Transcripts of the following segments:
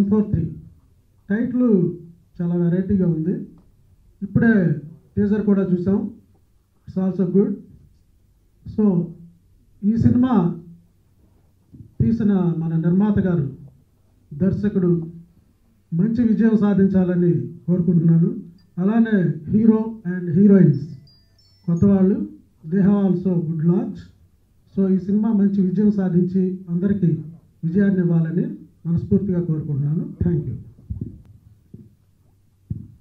143 title చాలా వెరైటీగా ఉంది. ఇప్పుడే టీజర్ కూడా చూసాం. It's also good. సో ఈ సినిమా తీసిన మన నిర్మాత గారు, దర్శకుడు మంచి విజయం సాధించాలని కోరుకుంటున్నాను. అలానే హీరో అండ్ హీరోయిన్స్ కొత్త వాళ్ళు, they have also good launch. So ఈ సినిమా మంచి విజయం సాధించి అందరికీ విజయాన్ని ఇవ్వాలని మనస్ఫూర్తిగా కోరుకుంటున్నాను. Thank you.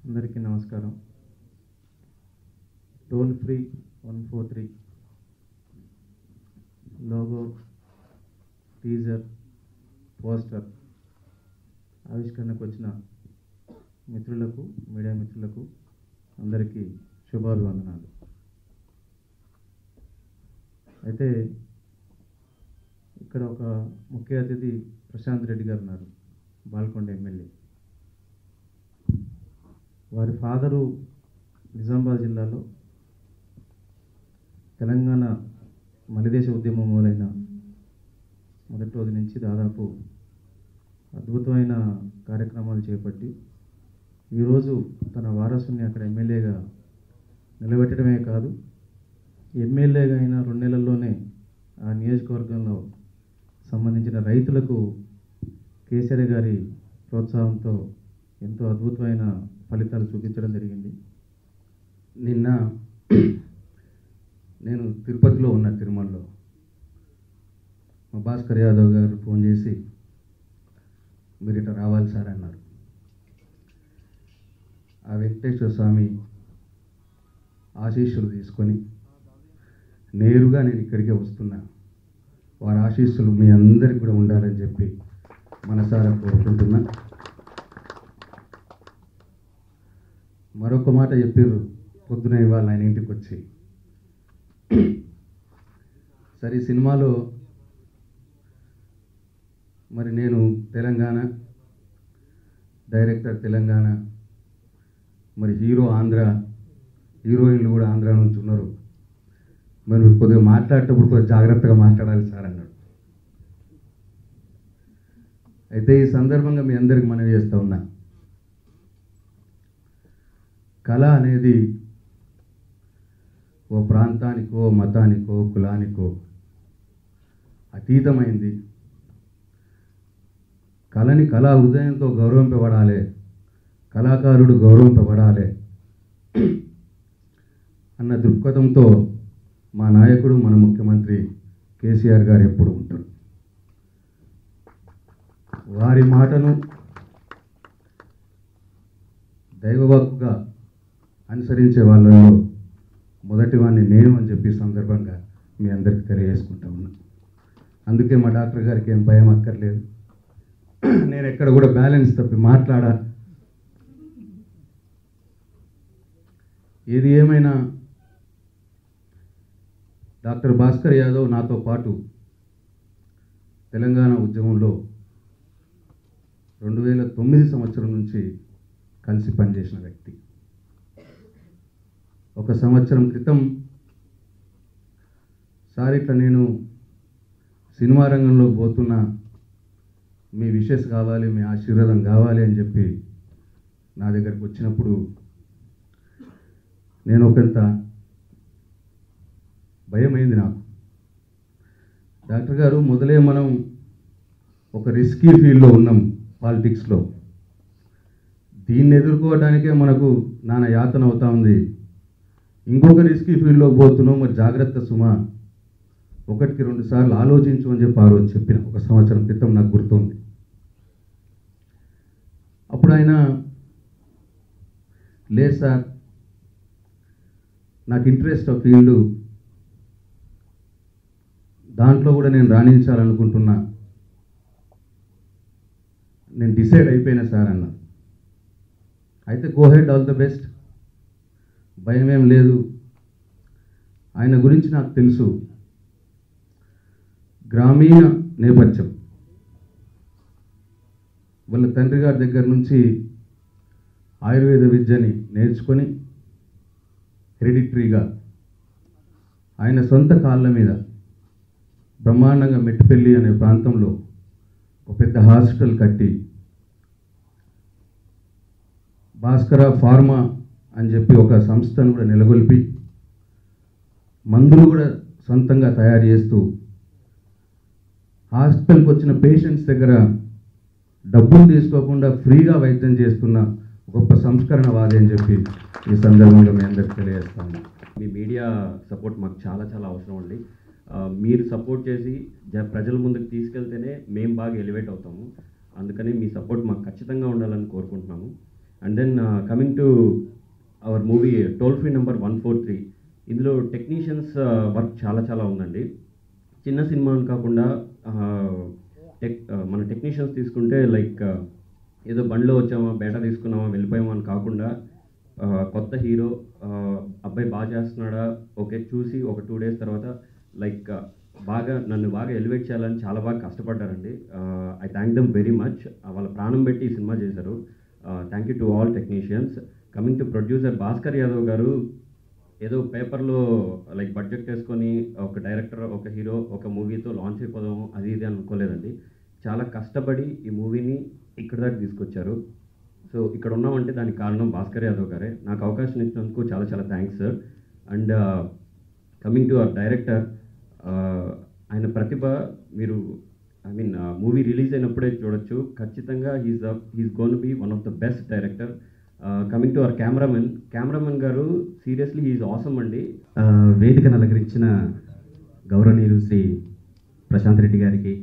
అందరికీ నమస్కారం. Toll free 143 logo, teaser, poster ఆవిష్కరణకు వచ్చిన మిత్రులకు, మీడియా మిత్రులకు అందరికీ శుభాభివందనాలు. అయితే ఇక్కడ ఒక ముఖ్య అతిథి ప్రశాంత్ రెడ్డి గారు ఉన్నారు, బాల్కొండ ఎమ్మెల్యే. వారి ఫాదరు నిజామాబాద్ జిల్లాలో తెలంగాణ మలిదేశ ఉద్యమం మొదలైన మొదటి రోజు నుంచి దాదాపు అద్భుతమైన కార్యక్రమాలు చేపట్టి ఈరోజు తన వారసుని అక్కడ ఎమ్మెల్యేగా నిలబెట్టడమే కాదు, ఎమ్మెల్యేగా అయిన 2 నెలల్లోనే ఆ నియోజకవర్గంలో సంబంధించిన రైతులకు కేసీఆర్ గారి ప్రోత్సాహంతో ఎంతో అద్భుతమైన ఫలితాలు చూపించడం జరిగింది. నిన్న నేను తిరుపతిలో ఉన్న, తిరుమలలో మా భాస్కర్ యాదవ్ గారు ఫోన్ చేసి మీరు ఇట్లా రావాలి సార్ అన్నారు. ఆ వెంకటేశ్వర స్వామి ఆశీస్సులు తీసుకొని నేరుగా నేను ఇక్కడికే వస్తున్నా. వారి ఆశీస్సులు మీ అందరికి కూడా ఉండాలని చెప్పి మనసారా కోరుకుంటున్నా. మరొక మాట చెప్పారు పొద్దున ఇవాళ ఆయన ఇంటికి వచ్చి, సరే సినిమాలో మరి నేను తెలంగాణ, డైరెక్టర్ తెలంగాణ, మరి హీరో ఆంధ్ర, హీరోయిన్లు కూడా ఆంధ్ర నుంచి ఉన్నారు, మరి కొద్దిగా మాట్లాడేటప్పుడు కొద్దిగా జాగ్రత్తగా మాట్లాడాలి సార్ అన్నాడు. అయితే ఈ సందర్భంగా మీ అందరికి మనవి చేస్తూ ఉన్నా, కళ అనేది ఓ ప్రాంతానికో, మతానికో, కులానికో అతీతమైంది. కళని కళా హృదయంతో గౌరవింపబడాలి, కళాకారుడు గౌరవింపబడాలి అన్న దృక్పథంతో మా నాయకుడు, మన ముఖ్యమంత్రి కేసీఆర్ గారు ఎప్పుడు ఉంటారు. వారి మాటను దైవవాక్కుగా అనుసరించే వాళ్ళలో మొదటి వాడిని నేను అని చెప్పి సందర్భంగా మీ అందరికీ తెలియజేసుకుంటా ఉన్నా. అందుకే మా డాక్టర్ గారికి ఏం భయం అక్కర్లేదు. నేను ఎక్కడ కూడా బ్యాలెన్స్ తప్పి మాట్లాడా. ఏది ఏమైనా డాక్టర్ భాస్కర్ యాదవ్ నాతో పాటు తెలంగాణ ఉద్యమంలో 2009 సంవత్సరం నుంచి కలిసి పనిచేసిన వ్యక్తి. 1 సంవత్సరం క్రితం సార్ ఇట్లా నేను సినిమా రంగంలో పోతున్నా, మీ విషెస్ కావాలి, మీ ఆశీర్వాదం కావాలి అని చెప్పి నా దగ్గరికి వచ్చినప్పుడు నేను ఒకంత భయమైంది నాకు. డాక్టర్ గారు, మొదలే మనం ఒక రిస్కీ ఫీల్డ్లో ఉన్నాం పాలిటిక్స్లో, దీన్ని ఎదుర్కోవడానికే మనకు నానా యాతన అవుతా ఉంది, ఇంకొక రిస్కీ ఫీల్డ్లో పోతున్నాం, మరి జాగ్రత్త సుమా, 1కి 2 సార్లు ఆలోచించు అని చెప్పి ఆ రోజు చెప్పిన. 1 సంవత్సరం క్రితం నాకు గుర్తుంది. అప్పుడు ఆయన, లేదు సార్ నాకు ఇంట్రెస్ట్ ఆ ఫీల్డ్, దాంట్లో కూడా నేను రాణించాలనుకుంటున్నా, నేను డిసైడ్ అయిపోయినా సార్ అన్న. అయితే go head, all the best, భయం ఏం లేదు. ఆయన గురించి నాకు తెలుసు, గ్రామీణ నేపథ్యం, వాళ్ళ తండ్రి గారి దగ్గర నుంచి ఆయుర్వేద విద్యని నేర్చుకొని హెరిడిటరీగా ఆయన సొంత కాళ్ళ మీద బ్రహ్మాండంగా మెట్టిపల్లి అనే ప్రాంతంలో ఒక పెద్ద హాస్పిటల్ కట్టి భాస్కర ఫార్మా అని చెప్పి ఒక సంస్థను కూడా నెలకొల్పి మందులు కూడా సొంతంగా తయారు చేస్తూ హాస్పిటల్కి వచ్చిన పేషెంట్స్ దగ్గర డబ్బులు తీసుకోకుండా ఫ్రీగా వైద్యం చేస్తున్న గొప్ప సంస్కరణవాది అని చెప్పి ఈ సందర్భంగా మీ అందరికీ తెలియజేస్తాను. మీ మీడియా సపోర్ట్ మాకు చాలా చాలా అవసరం అండి. మీరు సపోర్ట్ చేసి ప్రజల ముందుకు తీసుకెళ్తేనే మేము బాగా ఎలివేట్ అవుతాము. అందుకని మీ సపోర్ట్ మాకు ఖచ్చితంగా ఉండాలని కోరుకుంటున్నాము. And then coming to our movie toll free number 143, ఇందులో టెక్నీషియన్స్ వర్క్ చాలా చాలా ఉందండి. చిన్న సినిమా అని కాకుండా మన టెక్నీషియన్స్ తీసుకుంటే లైక్ ఏదో బండిలో వచ్చామా బేటా తీసుకున్నామా వెళ్ళిపోయామా అని కాకుండా కొత్త హీరో అబ్బాయి బాగా చేస్తున్నాడా ఓకే చూసి ఒక 2 days తర్వాత లైక్ నన్ను బాగా ఎలివేట్ చేయాలని చాలా బాగా కష్టపడ్డారండి. I thank them very much. వాళ్ళ ప్రాణం పెట్టి ఈ సినిమా చేశారు. Thank you to all technicians. Coming to producer Bhaskar Yadav గారు, ఏదో పేపర్లో లైక్ బడ్జెట్ వేసుకొని ఒక డైరెక్టర్ ఒక హీరో ఒక మూవీతో లాంచ్ అయిపోదాము అది ఇది అనుకోలేదండి. చాలా కష్టపడి ఈ మూవీని ఇక్కడ దాకా తీసుకొచ్చారు. సో ఇక్కడ ఉన్నామంటే దానికి కారణం భాస్కర్ యాదవ్ గారే. నాకు అవకాశం ఇచ్చినందుకు చాలా చాలా thanks sir. And coming to our director, ఆయన ప్రతిభ మీరు మూవీ రిలీజ్ అయినప్పుడే చూడొచ్చు. ఖచ్చితంగా he's gonna be one of the best director. Coming to our cameraman గారు, సీరియస్లీ హీఈస్ ఆసమ్ అండి. వేదికను అలంకరించిన గౌరవనీయులు శ్రీ ప్రశాంత్ రెడ్డి గారికి,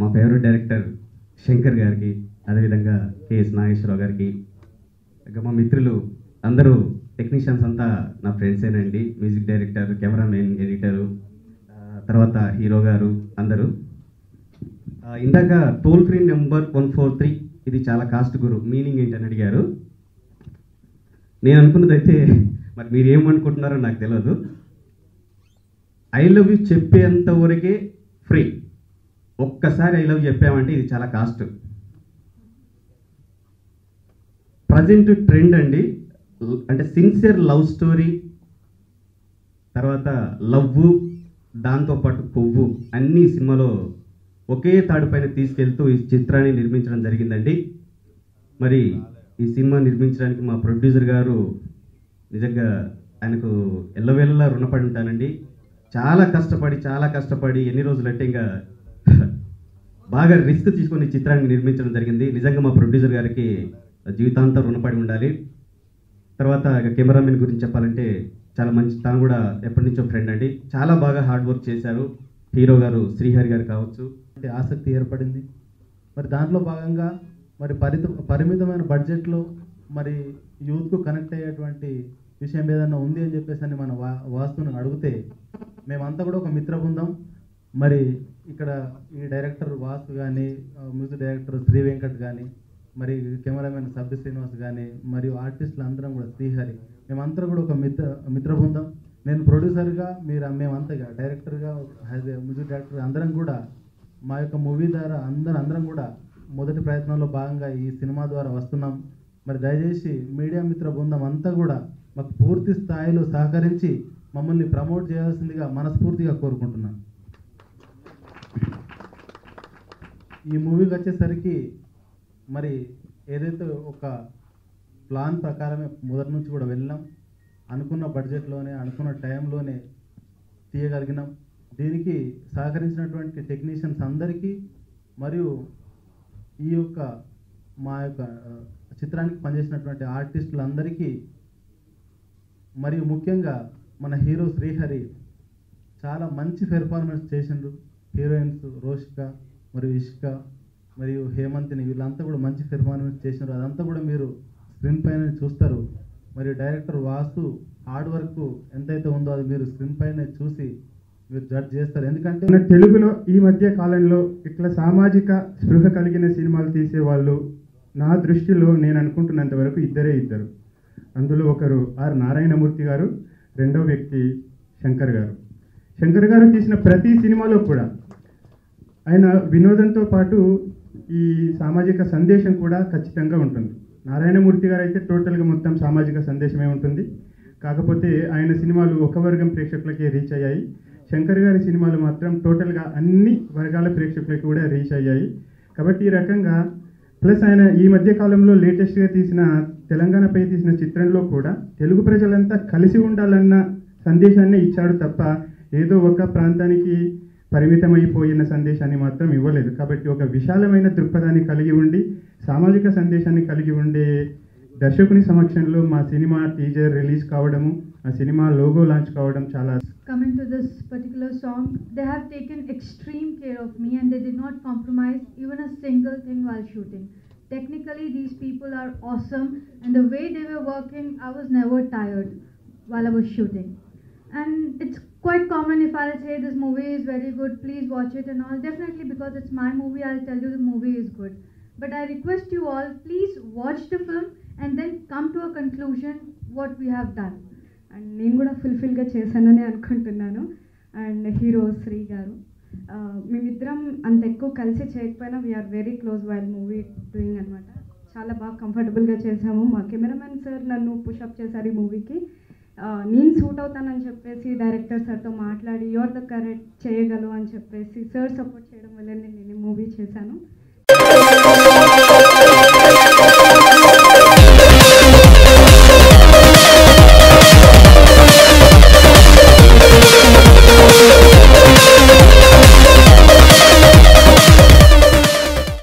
మా ఫేవరెట్ డైరెక్టర్ శంకర్ గారికి, అదేవిధంగా కెఎస్ నాగేశ్వరరావు గారికి, ఇంకా మా మిత్రులు అందరూ టెక్నీషియన్స్ అంతా నా ఫ్రెండ్సేనండి. మ్యూజిక్ డైరెక్టర్, కెమెరామెన్, ఎడిటరు, తర్వాత హీరో గారు అందరూ. ఇందాక టోల్ ఫ్రీ నెంబర్ 143 ఇది చాలా కాస్ట్ గురు, మీనింగ్ ఏంటని అడిగారు. నేను అనుకున్నదైతే మరి మీరు ఏమనుకుంటున్నారో నాకు తెలియదు. ఐ లవ్ యూ చెప్పేంత వరకే ఫ్రీ. ఒక్కసారి ఐ లవ్ చెప్పామంటే ఇది చాలా కాస్ట్. ప్రజెంట్ ట్రెండ్ అండి, అంటే సిన్సియర్ లవ్ స్టోరీ, తర్వాత లవ్, దాంతోపాటు కొవ్వు అన్ని సినిమాలో ఒకే తాడుపైన తీసుకెళ్తూ ఈ చిత్రాన్ని నిర్మించడం జరిగిందండి. మరి ఈ సినిమా నిర్మించడానికి మా ప్రొడ్యూసర్ గారు నిజంగా ఆయనకు ఎల్లవేళలా రుణపడి ఉంటానండి. చాలా కష్టపడి ఎన్ని రోజులు అంటే ఇంకా బాగా రిస్క్ తీసుకొని ఈ చిత్రాన్ని నిర్మించడం జరిగింది. నిజంగా మా ప్రొడ్యూసర్ గారికి జీవితాంతం రుణపడి ఉండాలి. తర్వాత కెమెరామెన్ గురించి చెప్పాలంటే చాలా మంచి, తాను కూడా ఎప్పటి నుంచో ఫ్రెండ్ అండి. చాలా బాగా హార్డ్ వర్క్ చేశారు. హీరో గారు శ్రీహరి గారు కావచ్చు, ఆసక్తి ఏర్పడింది. మరి దాంట్లో భాగంగా మరి పరిమితమైన బడ్జెట్లో మరి యూత్కు కనెక్ట్ అయ్యేటువంటి విషయం ఏదన్నా ఉంది అని చెప్పేసి అని మన వాస్తుని అడిగితే మేమంతా కూడా ఒక మిత్ర బృందం. మరి ఇక్కడ ఈ డైరెక్టర్ వాసు కానీ, మ్యూజిక్ డైరెక్టర్ శ్రీ వెంకట్ కానీ, మరి కెమెరామెన్ సబ్బి శ్రీనివాస్ కానీ, మరియు ఆర్టిస్టులు అందరం కూడా శ్రీహరి, మేమంతా కూడా ఒక మిత్ర బృందం. నేను ప్రొడ్యూసర్గా, మేమంతా డైరెక్టర్గా, మ్యూజిక్ డైరెక్టర్ అందరం కూడా మా యొక్క మూవీ ద్వారా అందరం కూడా మొదటి ప్రయత్నంలో భాగంగా ఈ సినిమా ద్వారా వస్తున్నాం. మరి దయచేసి మీడియా మిత్ర బృందం అంతా కూడా మాకు పూర్తి స్థాయిలో సహకరించి మమ్మల్ని ప్రమోట్ చేయాల్సిందిగా మనస్ఫూర్తిగా కోరుకుంటున్నాను. ఈ మూవీకి వచ్చేసరికి మరి ఏదైతే ఒక ప్లాన్ ప్రకారమే మొదటి నుంచి కూడా వెళ్ళాం, అనుకున్న బడ్జెట్లోనే అనుకున్న టైంలోనే తీయగలిగినాం. దీనికి సహకరించినటువంటి టెక్నీషియన్స్ అందరికీ మరియు ఈ యొక్క మా యొక్క చిత్రానికి పనిచేసినటువంటి ఆర్టిస్టులందరికీ, మరియు ముఖ్యంగా మన హీరో శ్రీహరి చాలా మంచి పెర్ఫార్మెన్స్ చేసిండ్రు. హీరోయిన్స్ రోషిక మరియు ఇష్క మరియు హేమంతిని వీళ్ళంతా కూడా మంచి పెర్ఫార్మెన్స్ చేసినారు. అదంతా కూడా మీరు స్క్రీన్ పైన చూస్తారు. మరియు డైరెక్టర్ వాసు హార్డ్ వర్క్ ఎంతైతే ఉందో అది మీరు స్క్రీన్ పైన చూసి మీరు జడ్జ్ చేస్తారు. ఎందుకంటే తెలుగులో ఈ మధ్య కాలంలో ఇట్లా సామాజిక స్పృహ కలిగిన సినిమాలు తీసేవాళ్ళు నా దృష్టిలో నేను అనుకుంటున్నంత వరకు ఇద్దరు. అందులో ఒకరు ఆర్ నారాయణమూర్తి గారు, రెండో వ్యక్తి శంకర్ గారు. శంకర్ గారు తీసిన ప్రతి సినిమాలో కూడా ఆయన వినోదంతో పాటు ఈ సామాజిక సందేశం కూడా ఖచ్చితంగా ఉంటుంది. నారాయణమూర్తి గారు అయితే టోటల్గా మొత్తం సామాజిక సందేశమే ఉంటుంది. కాకపోతే ఆయన సినిమాలు ఒక వర్గం ప్రేక్షకులకే రీచ్ అయ్యాయి. శంకర్ గారి సినిమాలు మాత్రం టోటల్గా అన్ని వర్గాల ప్రేక్షకులకి కూడా రీచ్ అయ్యాయి. కాబట్టి ఈ రకంగా ప్లస్ ఆయన ఈ మధ్య కాలంలో లేటెస్ట్గా తీసిన తెలంగాణపై తీసిన చిత్రంలో కూడా తెలుగు ప్రజలంతా కలిసి ఉండాలన్న సందేశాన్ని ఇచ్చాడు తప్ప ఏదో ఒక ప్రాంతానికి పరిమితమైపోయిన సందేశాన్ని మాత్రం ఇవ్వలేదు. కాబట్టి ఒక విశాలమైన దృక్పథాన్ని కలిగి ఉండి సామాజిక సందేశాన్ని కలిగి ఉండే దర్శకుని సమక్షంలో మా సినిమా టీజర్ రిలీజ్ కావడము, ఆ సినిమా లోగో లాంచ్ కావడం చాలా. Coming to this particular song, they have taken extreme care of me and they did not compromise even a single thing while shooting. Technically, these people are awesome and the way they were working, I was never tired while I was shooting. And it's quite common if I'll say this movie is very good, please watch it and all. Definitely, because it's my movie, I'll tell you the movie is good. But I request you all, please watch the film and then come to a conclusion what we have done. And నేను కూడా ఫుల్ఫిల్గా చేశానని అనుకుంటున్నాను. And hero Shri గారు, మేమిద్దరం అంత ఎక్కువ కలిసి చేయకపోయినా we are very close while movie doing అనమాట. చాలా బాగా కంఫర్టబుల్గా చేసాము. మా కెమెరామెన్ సార్ నన్ను పుషప్ చేశారు ఈ మూవీకి. నేను సూట్ అవుతానని చెప్పేసి డైరెక్టర్ సార్తో మాట్లాడి యువర్ ద కరెక్ట్ చేయగలవు అని చెప్పేసి సార్ సపోర్ట్ చేయడం వల్ల నేను ఈ మూవీ చేశాను.